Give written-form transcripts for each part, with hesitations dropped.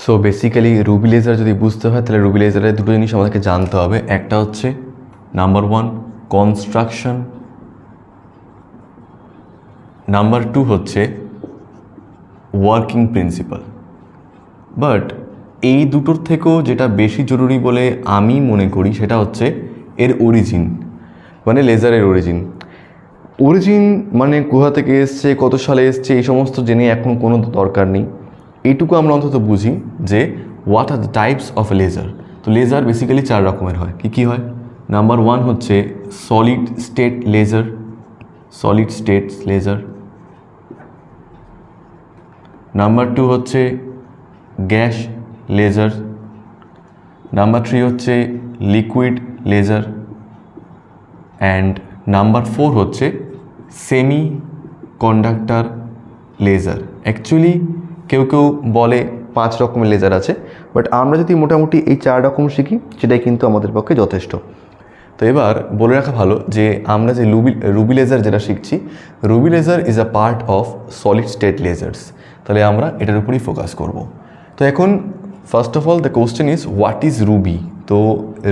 So basically Ruby laser যদি বুঝতে হয় তাহলে রুবি লেজারের দুটো জিনিস আমাদেরকে জানতে হবে। একটা হচ্ছে নাম্বার 1 কনস্ট্রাকশন, নাম্বার 2 হচ্ছে ওয়ার্কিং প্রিন্সিপাল। বাট এই দুটোর থেকেও যেটা বেশি জরুরি বলে আমি মনে করি সেটা হচ্ছে এর অরিজিন, মানে লেজারের অরিজিন। অরিজিন মানে কোথা থেকে এসছে, কত সালে এসছে, এই সমস্ত জেনে এখন কোনো দরকার নেই। এইটুকু আমরা অন্তত বুঝি যে what are the types of laser. তো লেজার বেসিক্যালি 4 রকমের হয়। কী হয়? নাম্বার 1 হচ্ছে solid state laser, solid state laser. Number 2 হচ্ছে গ্যাস লেজার। নাম্বার 3 হচ্ছে লিকুইড লেজার। অ্যান্ড নাম্বার 4 হচ্ছে সেমি কন্ডাক্টর লেজার। অ্যাকচুয়ালি কেউ কেউ বলে 5 রকমের লেজার আছে, বাট আমরা যদি মোটামুটি এই 4 রকম শিখি সেটাই কিন্তু আমাদের পক্ষে যথেষ্ট। তো এবার বলে রাখা ভালো যে আমরা যে রুবি লেজার যেটা শিখছি, ruby laser is a part of solid state lasers. তাহলে আমরা এটার উপরেই ফোকাস করব। তো এখন first of all the question is what is ruby. তো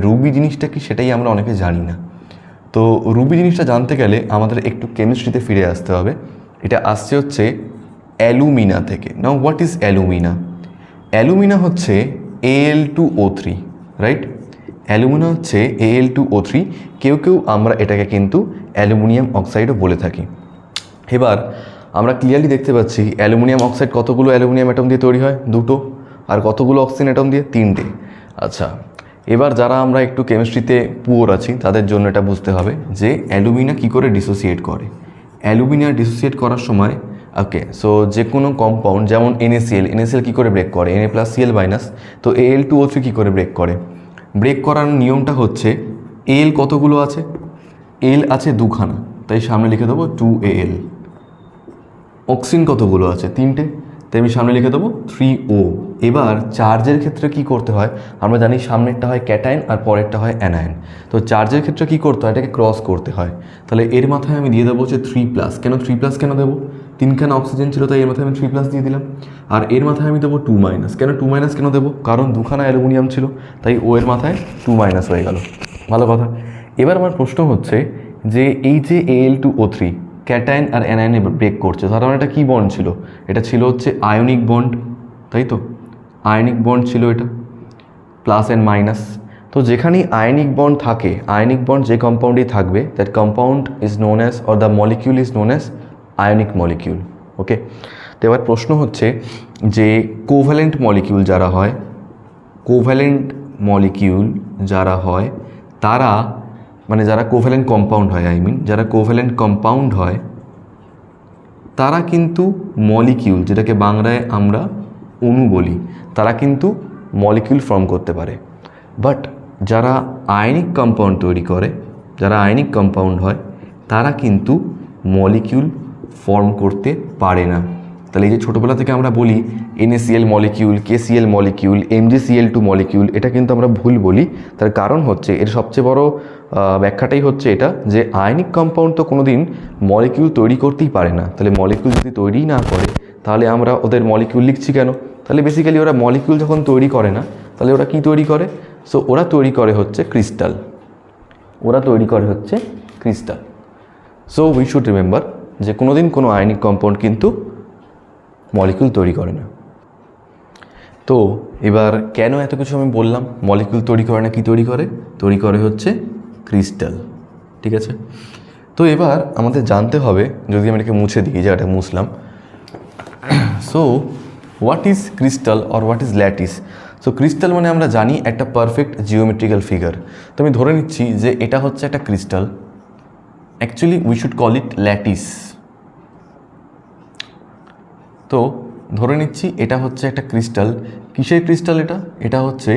রুবি জিনিসটা কি সেটাই আমরা অনেকে জানি না। তো রুবি জিনিসটা জানতে গেলে আমাদের একটু কেমিস্ট্রিতে ফিরে আসতে হবে। এটা আসছে হচ্ছে অ্যালুমিনা থেকে। নাও হোয়াট ইজ অ্যালুমিনা? অ্যালুমিনা হচ্ছে Al2O3, রাইট? অ্যালুমিনা হচ্ছে Al2O3। কেউ কেউ আমরা এটাকে কিন্তু অ্যালুমিনিয়াম অক্সাইডও বলে থাকি। এবার আমরা ক্লিয়ারলি দেখতে পাচ্ছি অ্যালুমিনিয়াম অক্সাইড কতগুলো অ্যালুমিনিয়াম অ্যাটম দিয়ে তৈরি হয়? 2টো। আর কতগুলো অক্সিজেন অ্যাটম দিয়ে? 3টে। আচ্ছা, এবার যারা আমরা একটু কেমিস্ট্রিতে পুয়ার আছি তাদের জন্য এটা বুঝতে হবে যে অ্যালুমিনা কী করে ডিসোসিয়েট করে। অ্যালুমিনা ডিসোসিয়েট করার সময় ওকে, সো যে কোনো কম্পাউন্ড যেমন NaCl কী করে ব্রেক করে? Na+Cl-। তো Al2O3 কী করে ব্রেক করে? ব্রেক করার নিয়মটা হচ্ছে Al কতগুলো আছে? Al আছে 2খানা, তাই সামনে লিখে দেবো 2Al। অক্সিজেন কতগুলো আছে? 3টে, তাই আমি সামনে লিখে দেবো 3O। এবার চার্জের ক্ষেত্রে কি করতে হয়? আমরা জানি সামনেরটা হয় ক্যাটায়ন আর পরেরটা হয় অ্যানায়ন। তো চার্জের ক্ষেত্রে কি করতে হয়? এটাকে ক্রস করতে হয়। তাহলে এর মাথায় আমি দিয়ে দেবো হচ্ছে 3+। কেন 3+ কেন দেবো? 3খানা অক্সিজেন ছিল তাই এর মাথায় আমি 3+ দিয়ে দিলাম। আর এর মাথায় আমি দেবো 2-। কেন 2- কেন দেবো? কারণ 2খানা অ্যালুমিনিয়াম ছিল তাই ও এর মাথায় 2- হয়ে গেল। ভালো কথা। এবার আমার প্রশ্ন হচ্ছে যে এই যে Al2O3 ক্যাটায়ন আর অ্যানায়নে ব্রেক করছে, সাধারণ এটা কী বন্ড ছিল? এটা ছিল হচ্ছে আয়নিক বন্ড, তাই তো? আয়নিক বন্ড ছিল এটা, প্লাস অ্যান্ড মাইনাস। তো যেখানেই আয়নিক বন্ড থাকে, আয়নিক বন্ড যে কম্পাউন্ডেই থাকবে, that compound is known as or the molecule is known as ionic molecule. Okay, তো এবার প্রশ্ন হচ্ছে যে কোভ্যালেন্ট মলিকিউল যারা হয়, কোভ্যালেন্ট মলিকিউল যারা হয় তারা, মানে যারা কোভ্যালেন্ট কম্পাউন্ড হয়, যারা কোভ্যালেন্ট কম্পাউন্ড হয় তারা কিন্তু মলিকিউল, যেটাকে বাংলায় আমরা অণু বলি, তারা কিন্তু মলিকিউল ফর্ম করতে পারে। বাট যারা আয়নিক কম্পাউন্ড তৈরি করে, যারা আয়নিক কম্পাউন্ড হয় তারা কিন্তু মলিকিউল ফর্ম করতে পারে না। তাহলে এই যে ছোটোবেলা থেকে আমরা বলি NaCl molecule, KCl molecule, MgCl2 molecule, এটা কিন্তু আমরা ভুল বলি। তার কারণ হচ্ছে এর সবচেয়ে বড় ব্যাখ্যাটাই হচ্ছে এটা যে আয়নিক কম্পাউন্ড তো কোনো দিন মলিকিউল তৈরি করতেই পারে না। তাহলে মলিকিউল যদি তৈরি না করে তাহলে আমরা ওদের মলিকিউল লিখছি কেন? তাহলে বেসিক্যালি ওরা মলিকিউল যখন তৈরি করে না তাহলে ওরা কি তৈরি করে? সো ওরা তৈরি করে হচ্ছে ক্রিস্টাল। ওরা তৈরি করে হচ্ছে crystal. So we should remember যে কোনো দিন কোনো আয়নিক কম্পাউন্ড কিন্তু মলিকিউল তৈরি করে না। তো এবার কেন এত কিছু আমি বললাম? মলিকিউল তৈরি করে না, কি তৈরি করে? তৈরি করে হচ্ছে ক্রিস্টাল। ঠিক আছে, তো এবার আমাদের জানতে হবে, যদি আমি এটাকে মুছে দিই, জায়গাটা মুছলাম। So what is crystal or what is lattice? So crystal মানে আমরা জানি একটা পারফেক্ট জিওমেট্রিক্যাল ফিগার। তো আমি ধরে নিচ্ছি যে এটা হচ্ছে একটা crystal. Actually we should call it lattice. তো ধরে নিচ্ছি এটা হচ্ছে একটা ক্রিস্টাল। কিসের ক্রিস্টাল এটা? এটা হচ্ছে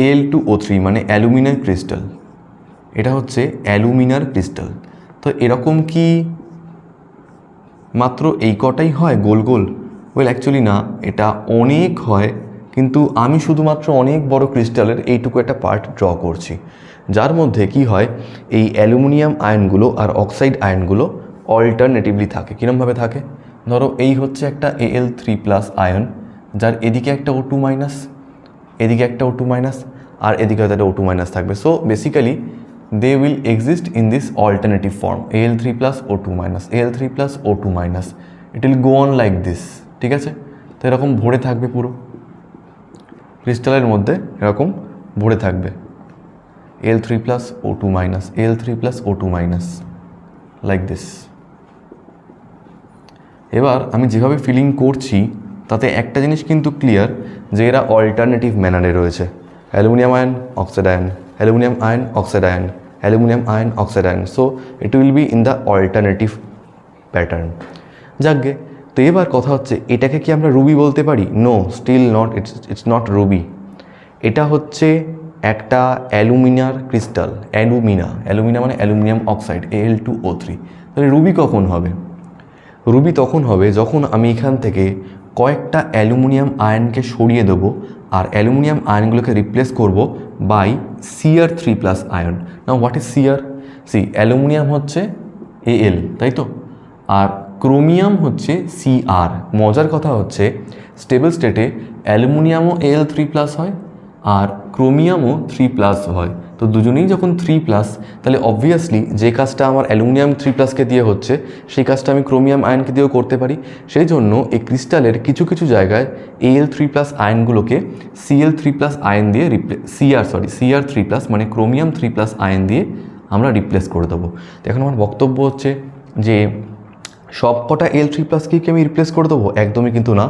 Al2O3 মানে অ্যালুমিনার ক্রিস্টাল। এটা হচ্ছে অ্যালুমিনার ক্রিস্টাল। তো এরকম কি মাত্র এই কটাই হয় গোল গোল? ওয়েল অ্যাকচুয়ালি না, এটা অনেক হয়, কিন্তু আমি শুধুমাত্র অনেক বড় ক্রিস্টালের এইটুকু একটা পার্ট ড্র করছি, যার মধ্যে কি হয় এই অ্যালুমিনিয়াম আয়নগুলো আর অক্সাইড আয়নগুলো অল্টারনেটিভলি থাকে। কীরকমভাবে থাকে? ধরো এই হচ্ছে একটা Al3+ আয়ন, যার এদিকে একটা O2-, এদিকে একটা O2 মাইনাস আর এদিকে হয়তো একটা O2 মাইনাস থাকবে। So basically they will exist in this alternative form Al3 plus O2 minus, Al3 plus O2 minus, it will go on like this. ঠিক আছে, তো এরকম ভরে থাকবে পুরো ক্রিস্টালের মধ্যে, এরকম ভরে থাকবে Al3 plus O2 minus, Al3 plus O2 minus, like this. এবার আমি যেভাবে ফিলিং করছি তাতে একটা জিনিস কিন্তু ক্লিয়ার যে এরা অল্টারনেটিভ ম্যানারে রয়েছে। Aluminium ion, oxide ion, aluminium ion, oxide ion, aluminium ion, oxide ion. So it will be in the alternative pattern. যাকগে, তো এবার কথা হচ্ছে এটাকে কি আমরা রুবি বলতে পারি? No, still not, it's not ruby. এটা হচ্ছে একটা অ্যালুমিনার ক্রিস্টাল। অ্যালুমিনা মানে অ্যালুমিনিয়াম অক্সাইড, Al2O3। তাহলে রুবি কখন হবে? রুবি তখন হবে যখন আমি এখান থেকে কয়েকটা অ্যালুমিনিয়াম আয়নকে সরিয়ে দেবো আর অ্যালুমিনিয়াম আয়নগুলোকে রিপ্লেস করব by Cr3 plus ion. Now what is Cr? See, aluminium হচ্ছে Al, তাই তো, আর ক্রোমিয়াম হচ্ছে Cr। মজার কথা হচ্ছে স্টেবল স্টেটে অ্যালুমিনিয়ামও Al3 প্লাস হয় আর ক্রোমিয়ামও 3 প্লাস হয়। তো দুজনেই যখন 3 প্লাস, তাহলে অবভিয়াসলি যে কাজটা আমার অ্যালুমিনিয়াম 3 প্লাসকে দিয়ে হচ্ছে সেই কাজটা আমি ক্রোমিয়াম আয়নকে দিয়েও করতে পারি। সেই জন্য এই ক্রিস্টালের কিছু কিছু জায়গায় Al3 plus আয়নগুলোকে Cl3 plus ion দিয়ে Cr3 প্লাস মানে ক্রোমিয়াম 3 প্লাস আয়ন দিয়ে আমরা রিপ্লেস করে দেবো। তো এখন আমার বক্তব্য হচ্ছে যে সব কটা Al3 প্লাসকে কি আমি রিপ্লেস করে দেবো? একদমই কিন্তু না।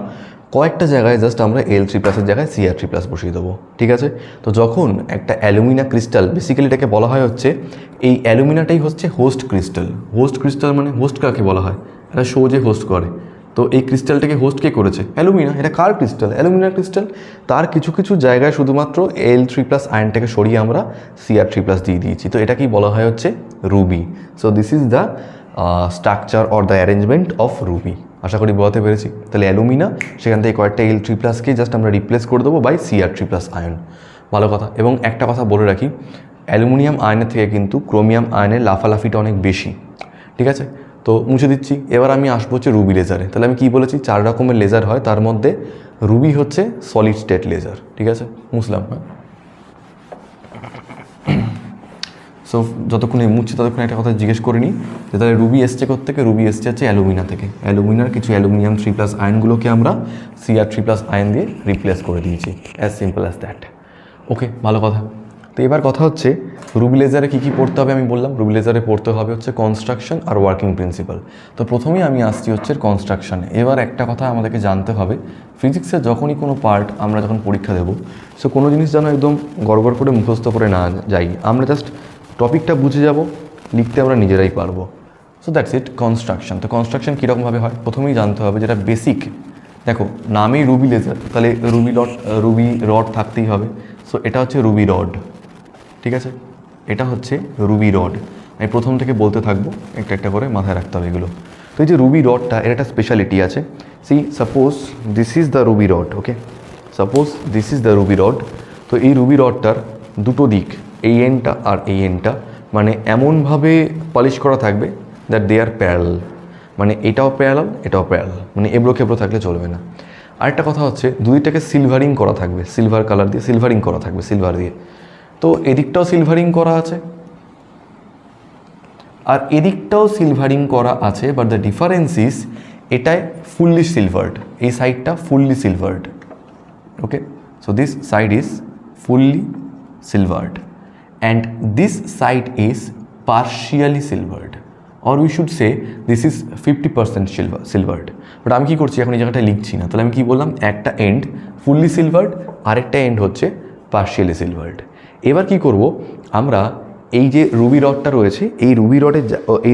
কয়েকটা জায়গায় জাস্ট আমরা Al3 প্লাসের জায়গায় Cr3 প্লাস বসিয়ে দেবো। ঠিক আছে, তো যখন একটা অ্যালুমিনা ক্রিস্টাল, বেসিক্যালি এটাকে বলা হয় হচ্ছে এই অ্যালুমিনাটাই হচ্ছে হোস্ট ক্রিস্টাল। হোস্ট ক্রিস্টাল মানে হোস্ট কাকে বলা হয়? এটা শো যে হোস্ট করে। তো এই ক্রিস্টালটাকে হোস্ট কে করেছে? অ্যালুমিনা। এটা কার ক্রিস্টাল? অ্যালুমিনার ক্রিস্টাল। তার কিছু কিছু জায়গায় শুধুমাত্র Al3 প্লাস আয়নটাকে সরিয়ে আমরা Cr3 প্লাস দিয়ে দিয়েছি। তো এটাকেই বলা হয় হচ্ছে ruby. So this is the structure or the arrangement of ruby. আশা করি বোঝাতে পেরেছি। তাহলে অ্যালুমিনা, সেখান থেকে কয়েকটা Al3 প্লাসকে জাস্ট আমরা রিপ্লেস করে দেবো বাই Cr3 প্লাস আয়ন। ভালো কথা। এবং একটা কথা বলে রাখি, অ্যালুমিনিয়াম আয়নের থেকে কিন্তু ক্রোমিয়াম আয়নের লাফালাফিটা অনেক বেশি। ঠিক আছে, তো মুছে দিচ্ছি। এবার আমি আসবো হচ্ছে রুবি লেজারে। তাহলে আমি কি বলেছি? 4 রকমের লেজার হয়, তার মধ্যে রুবি হচ্ছে সলিড স্টেট লেজার। ঠিক আছে, মুছলাম। হ্যাঁ, সো যতক্ষণে মুছছি ততক্ষণে একটা কথা জিজ্ঞেস করে নিই যে তাহলে রুবি এসছে কোত্থেকে? রুবি এসছে হচ্ছে অ্যালুমিনা থেকে। অ্যালুমিনার কিছু অ্যালুমিনিয়াম 3 প্লাস আয়নগুলোকে আমরা Cr3 প্লাস আয়ন দিয়ে রিপ্লেস করে দিয়েছি। As simple as that. Okay, ভালো কথা। তো এবার কথা হচ্ছে রুবি লেজারে কী কী পড়তে হবে? আমি বললাম রুবি লেজারে পড়তে হবে হচ্ছে কনস্ট্রাকশন আর ওয়ার্কিং প্রিন্সিপাল। তো প্রথমেই আমি আসছি হচ্ছে কনস্ট্রাকশানে। এবার একটা কথা আমাদেরকে জানতে হবে, ফিজিক্সের যখনই কোনো পার্ট আমরা যখন পরীক্ষা দেবো, সো কোনো জিনিস যেন একদম গড়গড় করে মুখস্থ করে না যাই, আমরা জাস্ট টপিকটা বুঝে যাব, লিখতে আমরা নিজেরাই পারবো। So that's it, construction. তো কনস্ট্রাকশন কীরকমভাবে হয় প্রথমেই জানতে হবে, যেটা বেসিক। দেখো নামেই রুবি লেজার, তাহলে রুবি রড থাকতেই হবে। সো এটা হচ্ছে রুবি রড। ঠিক আছে, এটা হচ্ছে রুবি রড। আমি প্রথম থেকে বলতে থাকবো, একটা একটা করে মাথায় রাখতে হবে এগুলো। তো এই যে রুবি রডটা, এর একটা স্পেশালিটি আছে। See suppose this is the ruby rod. Okay, suppose this is the ruby rod. তো এই রুবি রডটার দুটো দিক, এই এন্ডটা আর এই এন্ডটা, মানে এমনভাবে পলিশ করা থাকবে দ্যাট দে আর প্যারালাল। মানে এটাও প্যারালাল, এটাও প্যারালাল, মানে এবড়ো খেবড়ো থাকলে চলবে না। আরেকটা কথা হচ্ছে দুইটাকে সিলভারিং করা থাকবে, সিলভার কালার দিয়ে সিলভারিং করা থাকবে, সিলভার দিয়ে। তো এদিকটাও সিলভারিং করা আছে আর এদিকটাও সিলভারিং করা আছে, বাট দ্য ডিফারেন্স ইজ এটায় ফুললি সিলভার্ড, এই সাইডটা fully silvered. Okay, so this side is fully silvered and this side is partially silvered, or we should say this is 50% silvered. But আমি কি করছি এখন এই জায়গাটা লিখছি না, তাহলে আমি কি বললাম, একটা এন্ড ফুললি সিলভার্ড আরেকটা এন্ড হচ্ছে পার্শিয়ালি সিলভার্ড। এবার কি করব আমরা, এই যে রুবি রডটা রয়েছে এই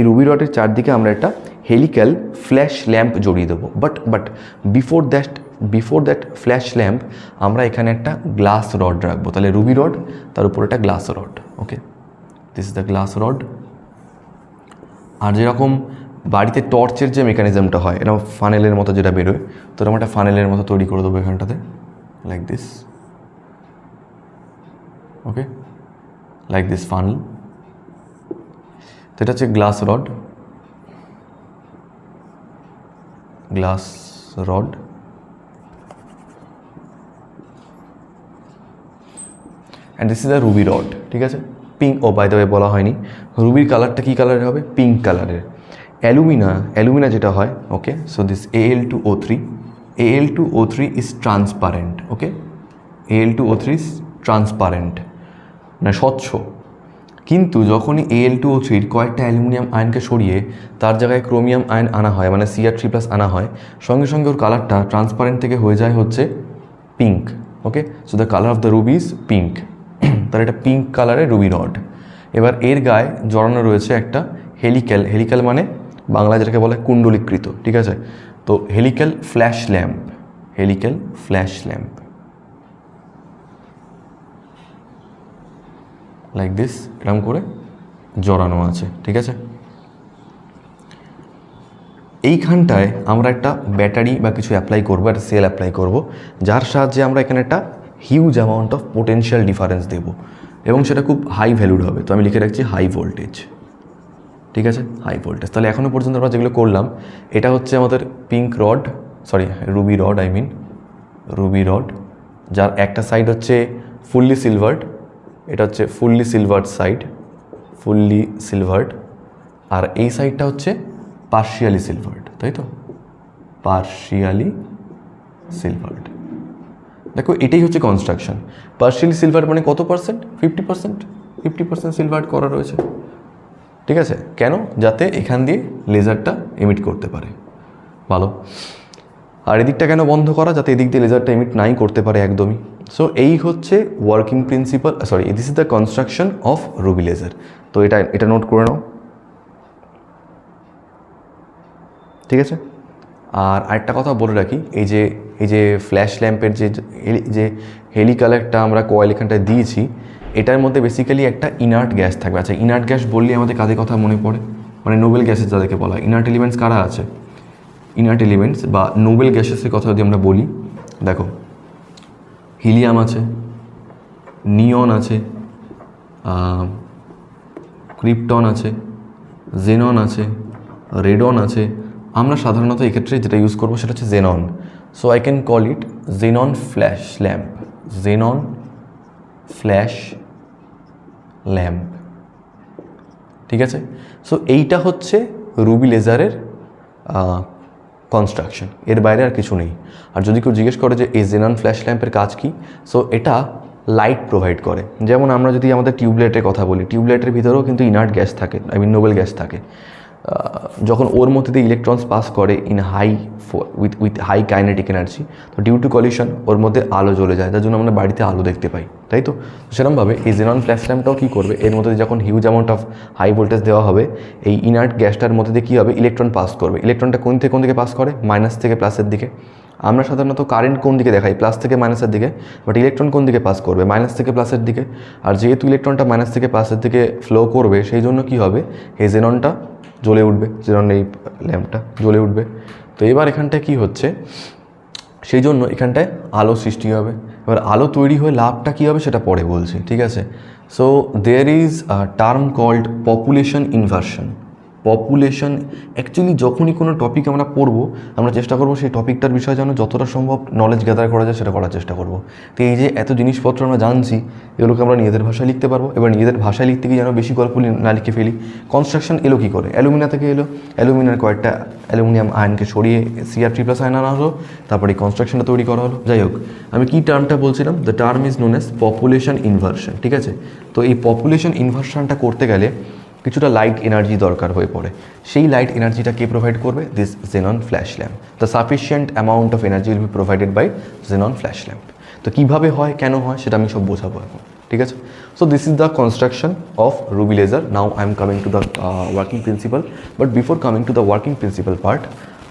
রুবি রডের চারদিকে আমরা একটা হেলিক্যাল ফ্ল্যাশ ল্যাম্প জড়িয়ে দেবো। But before that flash lamp আমরা এখানে একটা গ্লাস রড রাখবো। তাহলে রুবি রড, তার উপর একটা glass rod. Okay, this is the glass rod. আর যেরকম বাড়িতে টর্চের যে মেকানিজমটা হয়, এরকম ফানেলের মতো যেটা বেরোয়, তো এরকম একটা ফানেলের মতো তৈরি করে দেবো এখানটাতে, like this. Okay, like this funnel. তো এটা হচ্ছে glass rod, glass rod. And this is a ruby rod, ঠিক আছে। Pink, oh by the way বলা হয়নি, রুবির কালারটা কী কালারের হবে? পিঙ্ক কালারের। অ্যালুমিনা যেটা হয়, okay, so this Al2O3 is transparent, okay, Al2O3 is transparent, মানে স্বচ্ছ। কিন্তু যখনই Al2O3 কয়েকটা অ্যালুমিনিয়াম আয়নকে সরিয়ে তার জায়গায় ক্রোমিয়াম আয়ন আনা হয়, মানে Cr3+ আনা হয়, সঙ্গে সঙ্গে ওর কালারটা ট্রান্সপারেন্ট থেকে হয়ে যায় হচ্ছে pink, okay. So the colour of the Ruby is pink. তার এটা পিঙ্ক কালারের রুবি রড। এবার এর গায়ে জড়ানো রয়েছে একটা হেলিক্যাল মানে বাংলা যেটাকে বলে কুণ্ডলীকৃত, ঠিক আছে। তো helical flash lamp like this, এরকম করে জড়ানো আছে, ঠিক আছে। এইখানটায় আমরা একটা ব্যাটারি বা কিছু অ্যাপ্লাই করবো, একটা সেল অ্যাপ্লাই করবো, যার সাহায্যে আমরা এখানে একটা huge amount of potential difference দেবো, এবং সেটা খুব হাই ভ্যালুড হবে। তো আমি লিখে রাখছি হাই ভোল্টেজ, ঠিক আছে, হাই ভোল্টেজ। তাহলে এখনও পর্যন্ত আমরা যেগুলো করলাম, এটা হচ্ছে আমাদের রুবি রড, যার একটা সাইড হচ্ছে ফুললি সিলভার্ড, এটা হচ্ছে ফুললি সিলভার্ড, আর এই সাইডটা হচ্ছে পার্শিয়ালি সিলভার্ড, তাই তো, পার্শিয়ালি সিলভার্ড। দেখো এটাই হচ্ছে কনস্ট্রাকশন। পার্শিয়ালি সিলভার্ড মানে কত পার্সেন্ট? 50% সিলভার্ড করা রয়েছে, ঠিক আছে। কেন? যাতে এখান দিয়ে লেজারটা এমিট করতে পারে, ভালো। আর এদিকটা কেন বন্ধ করা? যাতে এদিক দিয়ে লেজারটা এমিট নাই করতে পারে একদমই। সো এই হচ্ছে working principle, this is the construction of ruby laser. তো এটা নোট করে নাও, ঠিক আছে। আর আরেকটা কথা বলে রাখি, এই যে ফ্ল্যাশ ল্যাম্পের যে হেলিক্যাল একটা আমরা কয়েল এখানটায় দিয়েছি, এটার মধ্যে বেসিক্যালি একটা ইনার্ট গ্যাস থাকবে। আচ্ছা, ইনার্ট গ্যাস বললে আমাদের কাদের কথা মনে পড়ে? মানে নোবেল গ্যাসেস যাদেরকে বলা হয়। ইনার্ট এলিমেন্টস কারা আছে? ইনার্ট এলিমেন্টস বা নোবেল গ্যাসেসের কথা যদি আমরা বলি, দেখো হিলিয়াম আছে, নিয়ন আছে, ক্রিপ্টন আছে, জেনন আছে, রেডন আছে। আমরা সাধারণত এক্ষেত্রে যেটা ইউজ করবো সেটা হচ্ছে xenon. So I can call it xenon flash lamp, ঠিক আছে। সো এইটা হচ্ছে রুবি লেজারের কনস্ট্রাকশন, এর বাইরে আর কিছু নেই। আর যদি কেউ জিজ্ঞেস করে যে এই জেনন ফ্ল্যাশ ল্যাম্পের কাজ কী, সো এটা লাইট প্রোভাইড করে। যেমন আমরা যদি আমাদের টিউবলাইটের কথা বলি, টিউবলাইটের ভিতরেও কিন্তু ইনার্ট গ্যাস থাকে, নোবেল গ্যাস থাকে। যখন ওর মধ্যে দিয়ে ইলেকট্রনস পাস করে in with high kinetic energy, তো ডিউ টু কলিশন ওর মধ্যে আলো জ্বলে যায়, যার জন্য আমরা বাড়িতে আলো দেখতে পাই, তাই তো। সেরকমভাবে এই জেনন ফ্ল্যাশ ল্যাম্পটাও কী করবে, এর মধ্যে যখন huge amount of high voltage দেওয়া হবে, এই ইনার্ট গ্যাসটার মধ্যে দিয়ে কী হবে, ইলেকট্রন পাস করবে। ইলেকট্রনটা কোন দিকে পাস করে? মাইনাস থেকে প্লাসের দিকে। আমরা সাধারণত কারেন্ট কোন দিকে দেখাই? প্লাস থেকে মাইনাসের দিকে। বাট ইলেকট্রন কোন দিকে পাস করবে? মাইনাস থেকে প্লাসের দিকে। আর যেহেতু ইলেকট্রনটা মাইনাস থেকে প্লাসের দিকে ফ্লো করবে, সেই জন্য কী হবে, এই জেননটা জ্বলে উঠবে, জেনন এই ল্যাম্পটা জ্বলে উঠবে। তো এবার এখানটায় কী হচ্ছে, সেই জন্য এখানটায় আলো সৃষ্টি হবে। এবার আলো তৈরি হয়ে লাভটা কী হবে সেটা পরে বলছি, ঠিক আছে। So there is a term called population inversion. Actually যখনই কোনো টপিক আমরা পড়বো, আমরা চেষ্টা করবো সেই টপিকটার বিষয়ে যেন যতটা সম্ভব নলেজ গ্যাদার করা যায় সেটা করার চেষ্টা করবো। তো এই যে এত জিনিসপত্র আমরা জানছি, এগুলোকে আমরা নিজেদের ভাষায় লিখতে পারবো। এবার নিজেদের ভাষায় লিখতে গিয়ে যেন বেশি গল্প না লিখে ফেলি। কনস্ট্রাকশন এলো কী করে? অ্যালুমিনা থেকে এলো, অ্যালুমিনার কয়েকটা অ্যালুমিনিয়াম আয়নকে সরিয়ে Cr3+ আয়ন আনা হলো, তারপরে এই কনস্ট্রাকশনটা তৈরি করা হলো। যাই হোক, আমি কী টার্মটা বলছিলাম? The term is known as population inversion, ঠিক আছে। তো এই পপুলেশন ইনভার্সনটা করতে গেলে কিছুটা লাইট এনার্জি দরকার হয়ে পড়ে। সেই লাইট এনার্জিটা কে প্রোভাইড করবে? This xenon flash lamp. The sufficient amount of energy will be provided by xenon flash lamp. তো কীভাবে হয়, কেন হয়, সেটা আমি সব বোঝাবো এখন, ঠিক আছে। So this is the construction of ruby laser. Now I am coming to the working principle, but before coming to the working principle part,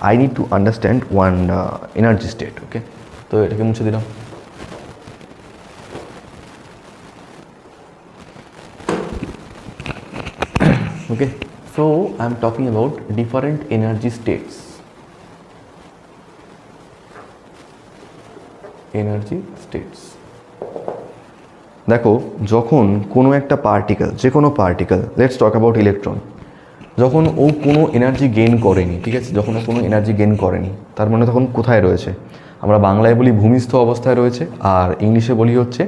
I need to understand one energy state, okay. তো এটাকে মুছে দিলাম। Okay, so I am talking about different energy states. দেখো, যখন কোনো একটা particle, যে কোনো particle, let's talk about electron, যখন ও কোনো এনার্জি গেইন করেনি, ঠিক আছে, যখন ও কোনো এনার্জি গেইন করেনি, তার মানে তখন কোথায় রয়েছে? আমরা বাংলায় বলি ভূমিস্থ অবস্থায় রয়েছে, আর ইংলিশে বলি হচ্ছে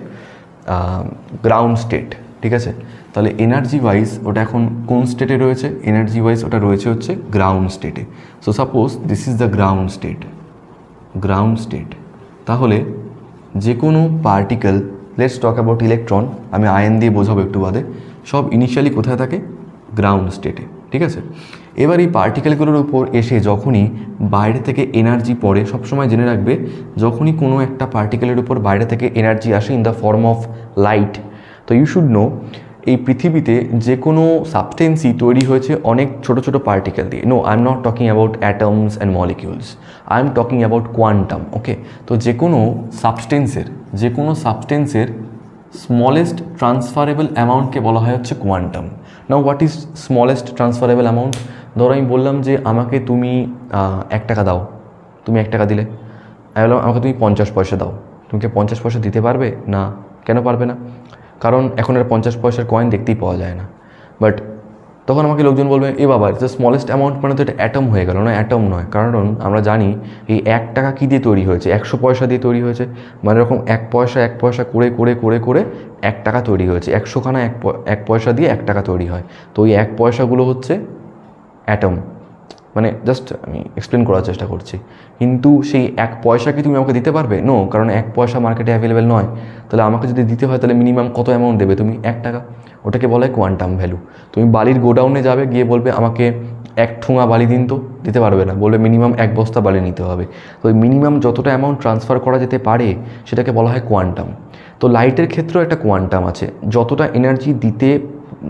গ্রাউন্ড স্টেট, ঠিক আছে। তাহলে এনার্জি ওয়াইজ ওটা এখন কোন স্টেটে রয়েছে? এনার্জি ওয়াইজ ওটা রয়েছে হচ্ছে গ্রাউন্ড স্টেটে। So suppose this is the ground state, ground state. তাহলে যে কোনো particle, let's talk about electron, আমি আয়ন দিয়ে বোঝাবো একটু বাদে, সব ইনিশিয়ালি কোথায় থাকে? গ্রাউন্ড স্টেটে, ঠিক আছে। এবার এই পার্টিকেলগুলোর উপর এসে যখনই বাইরে থেকে এনার্জি পড়ে, সবসময় জেনে রাখবে যখনই কোনো একটা পার্টিকেলের উপর বাইরে থেকে এনার্জি আসে in the form of light, তো ইউ শুড নো এই পৃথিবীতে যে কোনো সাবস্টেন্সই তৈরি হয়েছে অনেক ছোট ছোট পার্টিকেল দিয়ে। No, I am not talking about atoms and molecules, I am talking about quantum. Okay, তো যে কোনো সাবস্টেন্সের স্মলেস্ট ট্রান্সফারেবল অ্যামাউন্টকে বলা হয় হচ্ছে quantum. Now what is smallest transferable amount? ধরো আমি বললাম যে আমাকে তুমি 1 টাকা দাও, তুমি 1 টাকা দিলে, আমি বললাম আমাকে তুমি 50 পয়সা দাও, তুমি কি 50 পয়সা দিতে পারবে? না। কেন পারবে না? কারণ এখন আর 50 পয়সার কয়েন দেখতেই পাওয়া যায় না। বাট তখন আমাকে লোকজন বলবে, এ বাবা এটা স্মলেস্ট অ্যামাউন্ট মানে তো এটা অ্যাটম হয়ে গেল। না, অ্যাটম নয়, কারণ আমরা জানি এই 1 টাকা কী দিয়ে তৈরি হয়েছে? 100 পয়সা দিয়ে তৈরি হয়েছে। মানে এরকম 1 পয়সা করে করে করে করে 1 টাকা তৈরি হয়েছে। 100খানা 1 পয়সা দিয়ে 1 টাকা তৈরি হয়। তো ওই 1 পয়সাগুলো হচ্ছে অ্যাটম। মানে জাস্ট আমি এক্সপ্লেন করার চেষ্টা করছি। কিন্তু সেই 1 পয়সা কি তুমি আমাকে দিতে পারবে? নো, কারণ 1 পয়সা মার্কেটে অ্যাভেলেবেল নয়। তাহলে আমাকে যদি দিতে হয় তাহলে মিনিমাম কত অ্যামাউন্ট দেবে তুমি? 1 টাকা। ওটাকে বলা হয় কোয়ান্টাম ভ্যালু। তুমি বালির গোডাউনে যাবে, গিয়ে বলবে আমাকে 1 ঠোঙা বালি দিন, তো দিতে পারবে না, বলবে মিনিমাম 1 বস্তা বালি নিতে হবে। তো ওই মিনিমাম যতটা অ্যামাউন্ট ট্রান্সফার করা যেতে পারে সেটাকে বলা হয় কোয়ান্টাম। তো লাইটের ক্ষেত্রেও একটা কোয়ান্টাম আছে, যতটা এনার্জি দিতে,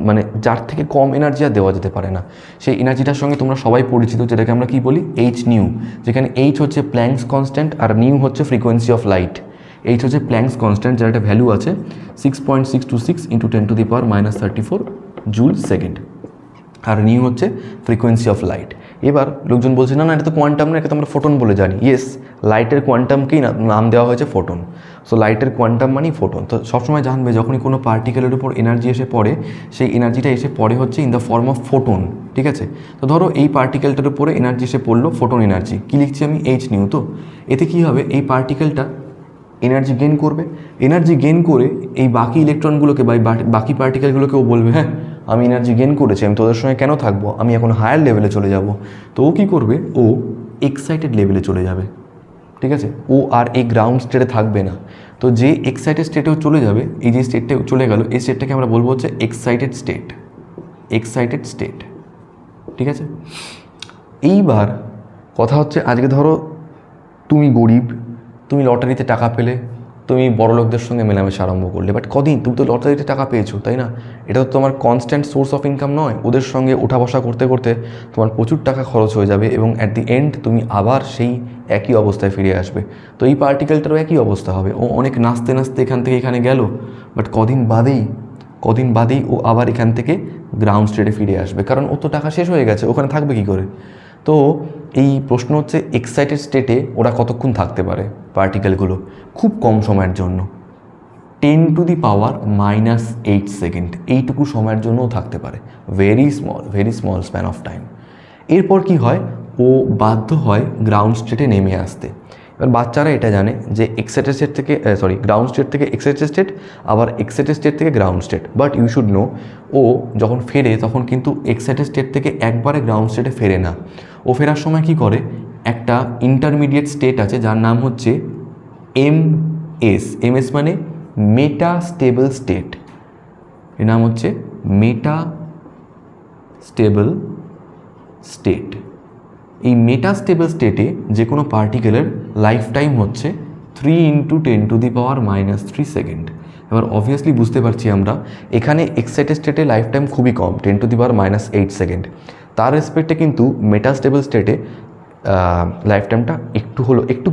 মানে যার থেকে কম এনার্জি আর দেওয়া যেতে পারে না, সেই এনার্জিটার সঙ্গে তোমরা সবাই পরিচিত, যেটাকে আমরা কি বলি? H new. যেখানে এইচ হচ্ছে প্ল্যাঙ্কস কনস্ট্যান্ট আর নিউ হচ্ছে ফ্রিকোয়েন্সি অফ লাইট। এইচ হচ্ছে প্ল্যাঙ্কস কনস্ট্যান্ট, যার একটা ভ্যালু আছে 6.626 × 10⁻34 জুল সেকেন্ড, আর নিউ হচ্ছে ফ্রিকোয়েন্সি অফ লাইট। এবার লোকজন বলছে না না এটা তো কোয়ান্টাম না, এটা তো আমরা ফোটন বলে জানি। ইয়েস, লাইটের কোয়ান্টামকেই নাম দেওয়া হয়েছে ফোটন। সো লাইটের কোয়ান্টাম মানেই ফোটন। তো সবসময় জানবে যখনই কোনো পার্টিকেলের উপর এনার্জি এসে পড়ে, সেই এনার্জিটা এসে পড়ে হচ্ছে in the form of photon, ঠিক আছে। তো ধরো এই পার্টিকেলটার উপরে এনার্জি এসে পড়লো, ফোটন এনার্জি। কী লিখছি আমি? H new. তো এতে কী হবে? এই পার্টিকেলটা এনার্জি গেইন করবে। এনার্জি গেইন করে এই বাকি ইলেকট্রনগুলোকে বা বাকি পার্টিকেলগুলোকেও বলবে, হ্যাঁ আমি এনার্জি গেইন করেছি, আমি তোদের সঙ্গে কেন থাকবো, আমি এখন হায়ার লেভেলে চলে যাব। তো ও কী করবে? ও এক্সাইটেড লেভেলে চলে যাবে, ঠিক আছে। ও আর এই গ্রাউন্ড স্টেটে থাকবে না। তো যে এক্সাইটেড স্টেটেও চলে যাবে, এই যে স্টেটটা চলে গেল, এই স্টেটটাকে আমরা বলবো হচ্ছে এক্সাইটেড স্টেট, এক্সাইটেড স্টেট, ঠিক আছে। এইবার কথা হচ্ছে, আজকে ধরো তুমি গরিব, তুমি লটারিতে টাকা পেলে, তুমি বড় লোকদের সঙ্গে মেলামেশা আরম্ভ করলে, বাট কদিন? তুমি তো লটারিতে টাকা পেয়েছো, তাই না? এটা তো তোমার কনস্ট্যান্ট সোর্স অফ ইনকাম নয়। ওদের সঙ্গে ওঠা বসা করতে করতে তোমার প্রচুর টাকা খরচ হয়ে যাবে এবং অ্যাট দি এন্ড তুমি আবার সেই একই অবস্থায় ফিরে আসবে। তো এই পার্টিকেলটারও একই অবস্থা হবে। ও অনেক নাচতে নাচতে এখান থেকে এখানে গেল, বাট কদিন বাদেই ও আবার এখান থেকে গ্রাউন্ড স্টেটে ফিরে আসবে, কারণ ও তো টাকা শেষ হয়ে গেছে, ওখানে থাকবে কী করে? তো এই প্রশ্ন হচ্ছে এক্সাইটেড স্টেটে ওরা কতক্ষণ থাকতে পারে পার্টিকেলগুলো? খুব কম সময়ের জন্য, 10⁻⁻8 সেকেন্ড, এইটুকু সময়ের জন্যও থাকতে পারে। Very small span of time. এরপর কি হয়? ও বাধ্য হয় গ্রাউন্ড স্টেটে নেমে আসতে। এবার বাচ্চারা এটা জানে যে এক্সাইটেড স্টেট থেকে গ্রাউন্ড স্টেট থেকে এক্সাইটেড স্টেট, আবার এক্সাইটেড স্টেট থেকে ground state. But you should know, ও যখন ফেরে তখন কিন্তু এক্সাইটেড স্টেট থেকে একবারে গ্রাউন্ড স্টেটে ফেরে না। ও ফেরার সময় কি করে? একটা ইন্টারমিডিয়েট স্টেট আছে যার নাম হচ্ছে এমএস মানে মেটা স্টেবল স্টেট। এর নাম হচ্ছে মেটা স্টেবল স্টেট। এই মেটা স্টেবল স্টেটে যে কোনো পার্টিকেলের লাইফ টাইম হচ্ছে 3 × 10⁻³ সেকেন্ড। এবার অবভিয়াসলি বুঝতে পারছি আমরা এখানে এক্সাইটেড স্টেটে লাইফ টাইম খুবই কম, 10⁻⁸ সেকেন্ড। তার রেসপেক্টে কিন্তু মেটা স্টেবল স্টেটে লাইফ টাইমটা একটু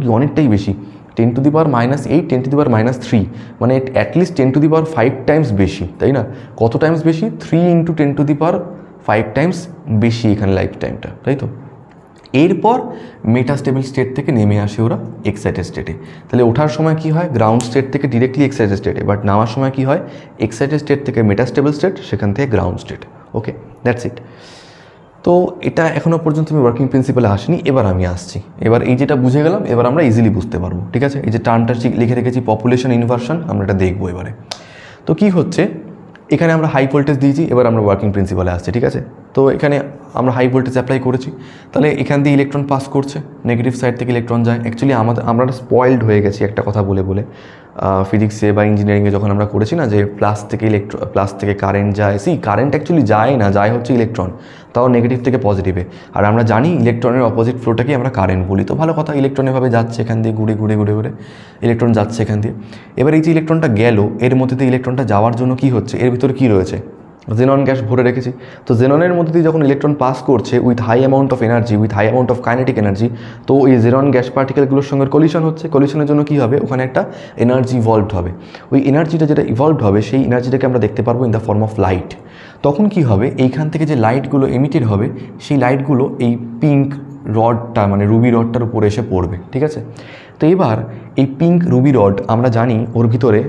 কি অনেকটাই বেশি, 10⁻⁸, 10⁻³ মানে অ্যাটলিস্ট 10⁵ টাইমস বেশি, তাই না? কত টাইমস বেশি? 3 × 10⁵ টাইমস বেশি এখানে লাইফ টাইমটা, তাই তো। এরপর মেটাস্টেবল স্টেট থেকে নেমে আসে ওরা এক্সাইটেড স্টেটে। তাহলে ওঠার সময় কি হয়? গ্রাউন্ড স্টেট থেকে ডিরেক্টলি এক্সাইটেড স্টেটে, বাট নামার সময় কি হয়? এক্সাইটেড স্টেট থেকে মেটাস্টেবল স্টেট, সেখান থেকে ground state. Okay, that's it. তো এটা এখনও পর্যন্ত আমি ওয়ার্কিং প্রিন্সিপালে আসিনি, এবার আমি আসছি। এবার এই যেটা বুঝে গেলাম, এবার আমরা ইজিলি বুঝতে পারবো, ঠিক আছে। এই যে টার্মটা লিখে রেখেছি পপুলেশন ইনভার্সন, আমরা এটা দেখবো এবারে। তো কি হচ্ছে, এখানে আমরা হাই ভোল্টেজ দিয়েছি, এবার আমরা ওয়ার্কিং প্রিন্সিপালে আসছি, ঠিক আছে। তো এখানে আমরা হাই ভোল্টেজ অ্যাপ্লাই করেছি, তাহলে এখান দিয়ে ইলেকট্রন পাস করছে, নেগেটিভ সাইড থেকে ইলেকট্রন যায়। অ্যাকচুয়ালি আমরা স্পয়েলড হয়ে গেছি একটা কথা বলে বলে, ফিজিক্সে বা ইঞ্জিনিয়ারিংয়ে যখন আমরা করেছি না যে প্লাস থেকে কারেন্ট যায়, কারেন্ট অ্যাকচুয়ালি যায় না, যায় হচ্ছে ইলেকট্রন, তাও নেগেটিভ থেকে পজিটিভে। আর আমরা জানি ইলেকট্রনের অপোজিট ফ্লোটাকে আমরা কারেন্ট বলি। তো ভালো কথা, ইলেকট্রন এভাবে যাচ্ছে এখান দিয়ে, ঘুরে ঘুরে ঘুরে ঘুরে ইলেকট্রন যাচ্ছে এখান দিয়ে। এবার এই যে ইলেকট্রনটা গেল, এর মধ্যে দিয়ে ইলেকট্রনটা যাওয়ার জন্য কি হচ্ছে, এর ভিতরে কী রয়েছে, জেনন গ্যাস ভরে রেখেছি। তো জেননের মধ্যে দিয়ে যখন ইলেকট্রন পাস করছে with high amount of energy, with high amount of kinetic energy, তো এই জেনন গ্যাস পার্টিকেলগুলোর সঙ্গে কলিশন হচ্ছে। কলিশনের জন্য কী হবে, ওখানে একটা এনার্জি ইভলভড হবে। ওই এনার্জিটা যেটা ইভলভড হবে, সেই এনার্জিটাকে আমরা দেখতে পারবো in the form of light. তখন কি হবে, এইখান থেকে যে লাইটগুলো এমিটেড হবে, সেই লাইটগুলো এই পিঙ্ক রডটা মানে রুবি রডটার উপরে এসে পড়বে, ঠিক আছে। তো এবার এই পিঙ্ক রুবি রড আমরা জানি ওর ভিতরে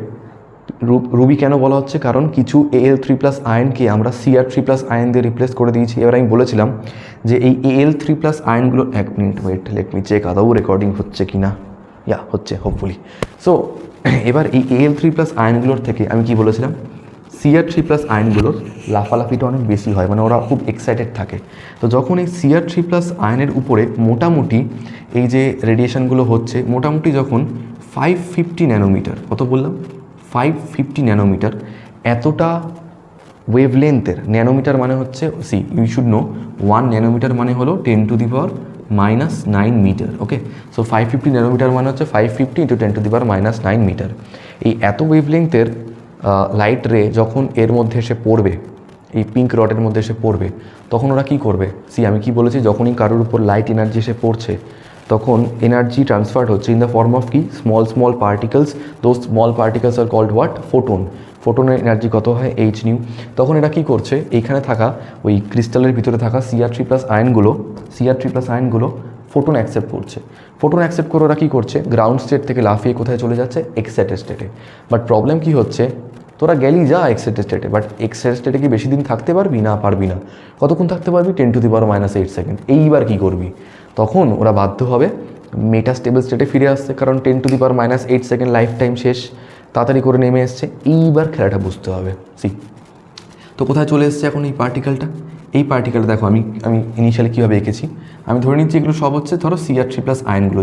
রুবি কেন বলা হচ্ছে, কারণ কিছু Al3+ আয়নকে আমরা Cr3+ আয়ন দিয়ে রিপ্লেস করে দিয়েছি। এবার আমি বলেছিলাম যে এই Al3+ আয়নগুলো, 1 minute wait, let me check আদৌ রেকর্ডিং হচ্ছে কি না। হচ্ছে হোপফুলি। সো এবার এই Al3+ আয়নগুলোর থেকে আমি কি বলেছিলাম, Cr3+ আয়নগুলোর লাফালাফিটা অনেক বেশি হয়, মানে ওরা খুব এক্সাইটেড থাকে। তো যখন এই Cr3+ আয়নের উপরে মোটামুটি এই যে রেডিয়েশনগুলো হচ্ছে, মোটামুটি যখন 550 ন্যানোমিটার, কত বললাম, 550 ন্যানোমিটার, এতটা ওয়েভলেন্থের, ন্যানোমিটার মানে হচ্ছে ইউ শুড নো 1 ন্যানোমিটার মানে হলো 10⁻⁹ মিটার, ওকে। সো 550 ন্যানোমিটার মানে হচ্ছে 550 × 10⁻⁹ মিটার। এই এত ওয়েভলেন্থের লাইট রে যখন এর মধ্যে এসে পড়বে, এই পিঙ্ক রডের মধ্যে এসে পড়বে, তখন ওরা কী করবে, আমি কি বলেছি, যখনই কারোর উপর লাইট এনার্জি এসে পড়ছে তখন এনার্জি ট্রান্সফার্ড হচ্ছে ইন দ্য ফর্ম অফ কি, small particles. Those small particles are called what, photon. ফোটনের এনার্জি কত হয়, h নিউ। তখন এরা কী করছে, এইখানে থাকা ওই ক্রিস্টালের ভিতরে থাকা Cr3+ আয়নগুলো ফোটন অ্যাকসেপ্ট করছে। ফোটন অ্যাকসেপ্ট করে ওরা কী করছে, গ্রাউন্ড স্টেট থেকে লাফিয়ে কোথায় চলে যাচ্ছে, এক্সাইটেড স্টেটে। বাট প্রবলেম কী হচ্ছে, তোরা গেলি যা এক্সাইটেড স্টেটে, বাট এক্সাইটেড স্টেটে কি বেশি দিন থাকতে পারবি না, পারবি না। কতক্ষণ থাকতে পারবি, 10⁻⁸ সেকেন্ড। এইবার কী করবি, তখন ওরা বাধ্য হবে মেটাস্টেবল স্টেটে ফিরে আসছে, কারণ 10⁻⁸ সেকেন্ড লাইফ টাইম শেষ, তাড়াতাড়ি করে নেমে এসছে। এইবার খেলাটা বুঝতে হবে। তো কোথায় চলে এসছে এখন এই পার্টিকেলটা, এই পার্টিকেলটা দেখো আমি ইনিশিয়ালি কীভাবে এঁকেছি, আমি ধরে নিচ্ছি এগুলো সব হচ্ছে ধরো Cr3+ আয়নগুলো,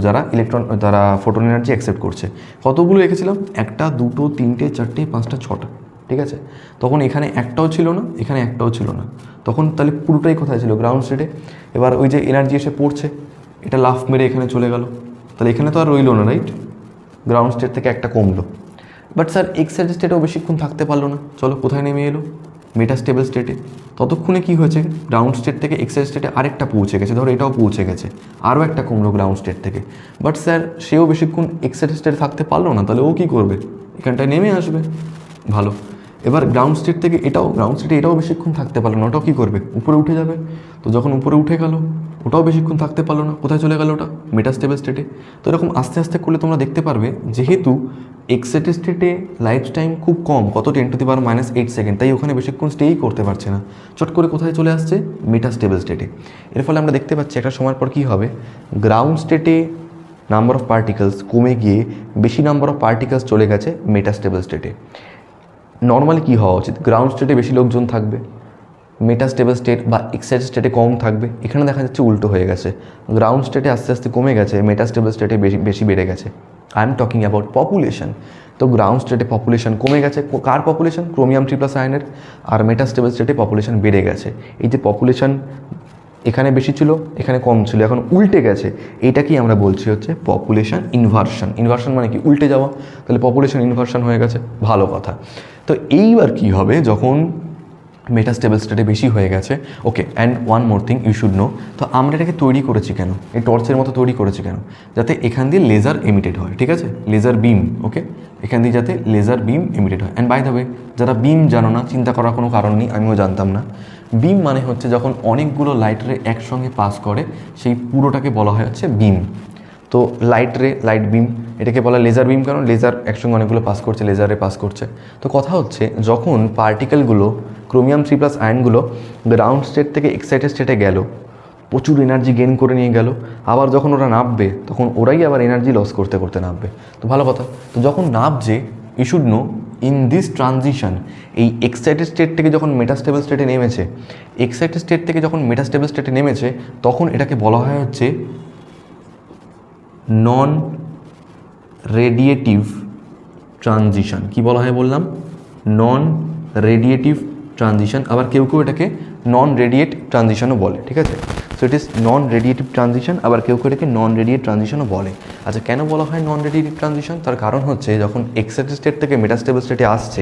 যারা ফোটন এনার্জি অ্যাকসেপ্ট করছে। কতগুলো এঁকেছিলাম, 1 2 3 4 5 6টা, ঠিক আছে। তখন এখানে একটাও ছিল না, এখানে একটাও ছিল না, তখন তাহলে পুরোটাই কোথায় ছিল, গ্রাউন্ড স্টেটে। এবার ওই যে এনার্জি এসে পড়ছে, এটা লাফ মেরে এখানে চলে গেল, তাহলে এখানে তো আর রইল না, রাইট, গ্রাউন্ড স্টেট থেকে একটা কমলো। বাট স্যার এক্সাইটেড স্টেটেও বেশিক্ষণ থাকতে পারলো না, চলো কোথায় নেমে এলো, মেটাস্টেবল স্টেটে। ততক্ষণে কী হয়েছে, গ্রাউন্ড স্টেট থেকে এক্সাইটেড স্টেটে আরেকটা পৌঁছে গেছে, ধরো এটাও পৌঁছে গেছে, আরও একটা কমলো গ্রাউন্ড স্টেট থেকে। বাট স্যার সেও বেশিক্ষণ এক্সাইটেড স্টেটে থাকতে পারলো না, তাহলে ও কী করবে, এখানটায় নেমে আসবে। ভালো, এবার গ্রাউন্ড স্টেট থেকে গ্রাউন্ড স্টেটে এটাও বেশিক্ষণ থাকতে পারলো না, ওটাও কী করবে, উপরে উঠে যাবে। তো যখন উপরে উঠে গেল, ওটাও বেশিক্ষণ থাকতে পারলো না, কোথায় চলে গেল ওটা, মেটাস্টেবল স্টেটে। তো এরকম আস্তে আস্তে করলে তোমরা দেখতে পারবে, যেহেতু এক্সাইটেড স্টেটে লাইফ টাইম খুব কম, কত 10⁻⁸ সেকেন্ড, তাই ওখানে বেশিক্ষণ স্টেই করতে পারছে না, চট করে কোথায় চলে আসছে, মেটাস্টেবল স্টেটে। এর ফলে আমরা দেখতে পাচ্ছি একটা সময়ের পর কী হবে, গ্রাউন্ড স্টেটে নাম্বার অফ পার্টিকেলস কমে গিয়ে বেশি নাম্বার অফ পার্টিকেলস চলে গেছে মেটাস্টেবল স্টেটে। নর্মালি কী হওয়া উচিত, গ্রাউন্ড স্টেটে বেশি লোকজন থাকবে, মেটাস্টেবল স্টেট বা এক্সাইটেড স্টেটে কম থাকবে। এখানে দেখা যাচ্ছে উল্টো হয়ে গেছে, গ্রাউন্ড স্টেটে আস্তে আস্তে কমে গেছে, মেটাস্টেবল স্টেটে বেশি বেড়ে গেছে। I am talking about population. তো গ্রাউন্ড স্টেটে পপুলেশন কমে গেছে, কার পপুলেশন, ক্রোমিয়াম 3+ আয়নের, আর মেটাস্টেবল স্টেটে পপুলেশন বেড়ে গেছে। এই যে পপুলেশন এখানে বেশি ছিল, এখানে কম ছিল, এখন উল্টে গেছে, এইটাকেই আমরা বলছি হচ্ছে পপুলেশন ইনভার্সন। ইনভার্সন মানে কি, উল্টে যাওয়া, তাহলে পপুলেশন ইনভার্সন হয়ে গেছে, ভালো কথা। তো এইবার কি হবে, যখন মেটাস্টেবল স্টেটে বেশি হয়ে গেছে, okay. And one more thing you should know, তো আমরা এটাকে তৈরি করেছি কেন, এই টর্চের মতো তৈরি করেছি কেন, যাতে এখান দিয়ে লেজার এমিটেড হয়, ঠিক আছে, লেজার বিম, ওকে, এখান দিয়ে যাতে লেজার বিম এমিটেড হয়। অ্যান্ড বাই দ্য ওয়ে, যারা বিম জানো না, চিন্তা করার কোনো কারণ নেই, আমিও জানতাম না। বিম মানে হচ্ছে যখন অনেকগুলো লাইট রে একসঙ্গে পাস করে, সেই পুরোটাকে বলা হয় হচ্ছে বিম। তো লাইট বিম, এটাকে বলা লেজার বিম, কারণ লেজার একসঙ্গে অনেকগুলো পাস করছে, লেজারে পাস করছে। তো কথা হচ্ছে, যখন পার্টিকেলগুলো ক্রোমিয়াম 3+ আয়নগুলো গ্রাউন্ড স্টেট থেকে এক্সাইটেড স্টেটে গেল, প্রচুর এনার্জি গেইন করে নিয়ে গেল, আবার যখন ওরা নামবে তখন ওরাই আবার এনার্জি লস করতে করতে নামবে। তো ভালো কথা, তো যখন নামছে, you should know in this transition, এই এক্সাইটেড স্টেট থেকে যখন মেটাস্টেবল স্টেটে নেমেছে, এক্সাইটেড স্টেট থেকে যখন মেটাস্টেবল স্টেটে নেমেছে, তখন এটাকে বলা হয় হচ্ছে নন রেডিয়েটিভ ট্রানজিশন। কি বলা হয় বললাম? নন রেডিয়েটিভ ট্রানজিশন। আবার কেউ কেউ এটাকে নন রেডিয়েট ট্রানজিশনও বলে, ঠিক আছে? So it is non radiative transition, আবার কেউ কেউ এটাকে নন রেডিয়েট ট্রানজিশনও বলে। আচ্ছা, কেন বলা হয় নন রেডিয়েটিভ ট্রানজিশন? তার কারণ হচ্ছে যখন এক্সাইটেড স্টেট থেকে মেটাস্টেবল স্টেটে আসছে,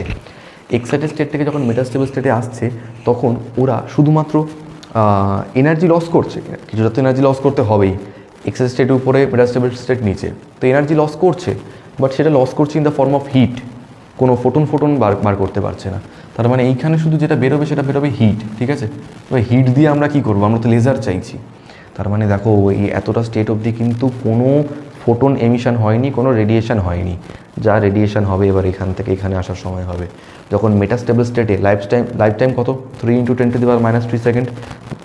এক্সাইটেড স্টেট থেকে যখন মেটাস্টেবল স্টেটে আসছে, তখন ওরা শুধুমাত্র এনার্জি লস করছে, কিছুটা তো এনার্জি লস করতে হবেই। এক্সাইটেড স্টেটের উপরে, মেটাস্টেবল স্টেট নিচে, তো এনার্জি লস করছে, বাট সেটা লস করছে in the form of hit. কোনো ফোটন বার করতে পারছে না। তার মানে এইখানে শুধু যেটা বেরোবে সেটা বেরোবে হিট, ঠিক আছে? এবার হিট দিয়ে আমরা কী করবো? আমরা তো লেজার চাইছি। তার মানে দেখো এই এতটা স্টেট অবধি কিন্তু কোনো ফোটন এমিশন হয়নি, কোনো রেডিয়েশন হয়নি। যা রেডিয়েশন হবে এবার এখান থেকে এখানে আসার সময় হবে। যখন মেটাস্টেবল স্টেটে লাইফ টাইম কত? 3 × 10⁻³ সেকেন্ড।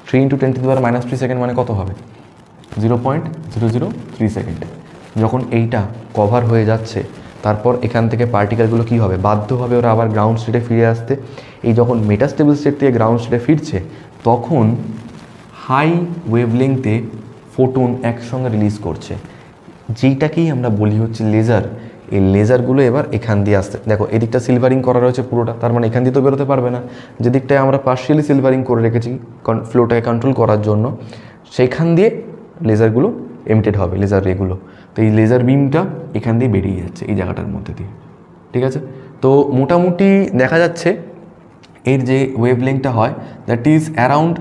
3 × 10⁻³ সেকেন্ড মানে কত হবে? 0.003 সেকেন্ড। যখন এইটা কভার হয়ে যাচ্ছে, তারপর এখান থেকে পার্টিকেলগুলো কী হবে? বাধ্য হবে ওরা আবার গ্রাউন্ড স্টেটে ফিরে আসতে। এই যখন মেটাস্টেবল স্টেট থেকে গ্রাউন্ড স্টেটে ফিরছে, তখন হাই ওয়েভলেংথে ফোটন একসঙ্গে রিলিজ করছে, যেইটাকেই আমরা বলি হচ্ছে লেজার। এই লেজারগুলো এবার এখান দিয়ে আসতে, দেখো এদিকটা সিলভারিং করা রয়েছে পুরোটা, তার মানে এখান দিয়ে তো বেরোতে পারবে না। যেদিকটায় আমরা পার্শিয়ালি সিলভারিং করে রেখেছি ফ্লোটাকে কন্ট্রোল করার জন্য, সেইখান দিয়ে লেজারগুলো এমিটেড হবে, লেজার রেগুলো। তো এই লেজার বিমটা এখান দিয়ে বেরিয়ে যাচ্ছে এই জায়গাটার মধ্যে দিয়ে, ঠিক আছে? তো মোটামুটি দেখা যাচ্ছে এর যে ওয়েভলেংথটা হয়, that is around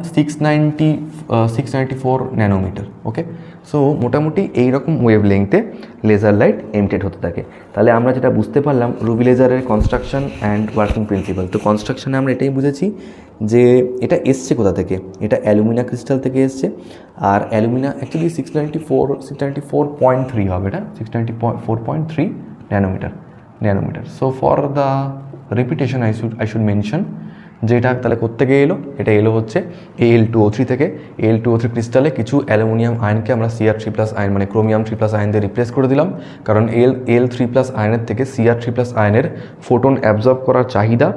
694 nanometer. Okay, so মোটামুটি এইরকম ওয়েভলেংথে লেজার লাইট এমিটেড হতে থাকে। তাহলে আমরা যেটা বুঝতে পারলাম রুবি লেজারের কনস্ট্রাকশন অ্যান্ড ওয়ার্কিং প্রিন্সিপাল। তো কনস্ট্রাকশনে আমরা এটাই বুঝেছি যে এটা এসছে কোথা থেকে? এটা অ্যালুমিনা ক্রিস্টাল থেকে এসছে। আর অ্যালুমিনা অ্যাকচুয়ালি 694.3 হবে, এটা 694.3 nanometer. So for the repetition I should mention যে এটা তাহলে কোত্থেকে এলো? এটা এলো হচ্ছে Al2O3 থেকে। Al2O3 ক্রিস্টালে কিছু অ্যালুমিনিয়াম আয়নকে আমরা Cr3+ আয়ন মানে ক্রোমিয়াম 3+ আয়ন দিয়ে রিপ্লেস করে দিলাম, কারণ Al3+ আয়নের থেকে Cr3+ আয়নের ফোটন অ্যাবজর্ব করার চাহিদা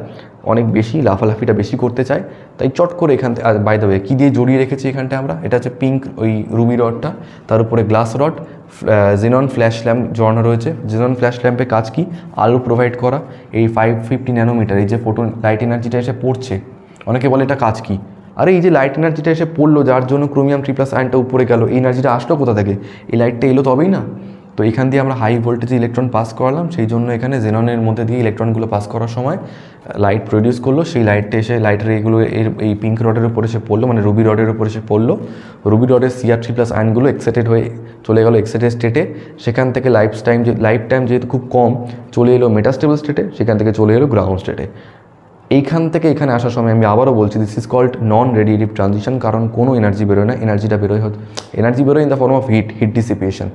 অনেক বেশি, লাফালাফিটা বেশি করতে চায়। তাই চট করে এখান থেকে, বাই দ্য ওয়ে কী দিয়ে জড়িয়ে রেখেছি এখানটা আমরা? এটা হচ্ছে পিঙ্ক ওই রুবি রডটা, তার উপরে glass rod, xenon flash lamp জড়ানো রয়েছে। জেনন ফ্ল্যাশ ল্যাম্পের কাজ কি? আলো প্রোভাইড করা। এই 550 ন্যানোমিটার এই যে ফোটন লাইট এনার্জিটা এসে পড়ছে, অনেকে বলে এটা কাজ কি? আরে এই যে লাইট এনার্জিটা এসে পড়লো, যার জন্য ক্রোমিয়াম 3+ আয়নটা উপরে গেল, এই এনার্জিটা আসলো কোথা থেকে? এই লাইটটা এলো তবেই না। তো এখান দিয়ে আমরা হাই ভোল্টেজে ইলেকট্রন পাস করালাম, সেই জন্য এখানে জেননের মধ্যে দিয়ে ইলেকট্রনগুলো পাস করার সময় লাইট প্রডিউস করলো। সেই লাইটটা এসে লাইটের এগুলো এই পিঙ্ক রডের উপর এসে পড়লো, মানে রুবি রডের উপর এসে পড়লো। রুবি রডের Cr3+ আয়নগুলো এক্সাইটেড হয়ে চলে গেলো এক্সাইটেড স্টেটে। সেখান থেকে লাইফ টাইম যেহেতু খুব কম, চলে এলো মেটাস্টেবল স্টেটে, সেখান থেকে চলে এলো গ্রাউন্ড স্টেটে। এইখান থেকে এখানে আসার সময় আমি আবারও বলছি, this is called non radiative transition, কারণ কোনো এনার্জি বেরোয় না। এনার্জি বেরোয় in the form of heat dissipation.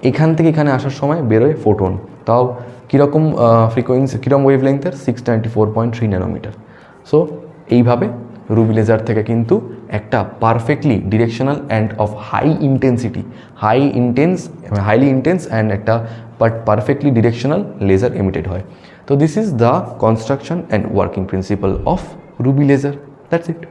এখান থেকে এখানে আসার সময় বেরোয় ফোটন, তাও কীরকম ফ্রিকোয়েন্সি, কীরকম ওয়েভলেংথের? 694.3 ন্যানোমিটার। সো এইভাবে রুবি লেজার থেকে কিন্তু একটা perfectly directional and of highly intense and একটা পারফেক্টলি ডিরেকশনাল লেজার এমিটেড হয়। তো this is the construction and working principle of ruby laser. That's it.